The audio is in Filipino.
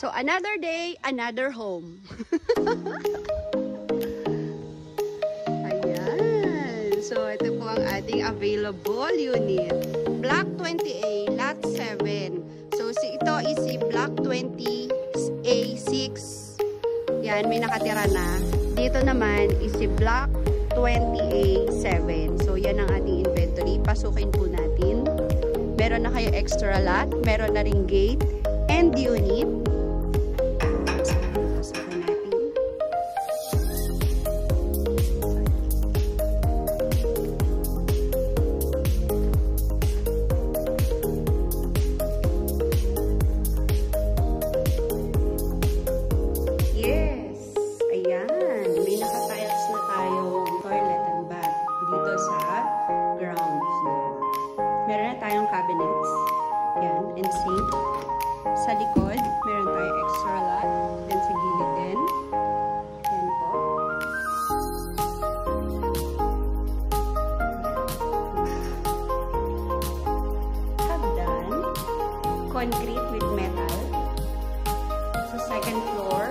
So, another day, another home. Ayan. So, ito po ang ating available unit. Block 20A, lot 7. So, ito is si Block 20A6. Yan, may nakatira na. Dito naman is si Block 20A7. So, yan ang ating inventory. Pasukin po natin. Meron na kayo extra lot. Meron na ring gate and unit. Cabinets. Yan. And sink. Sa likod, meron tayong extra lot. Then sa gilid din. Yan po. Hagdan. Concrete with metal. Sa second floor,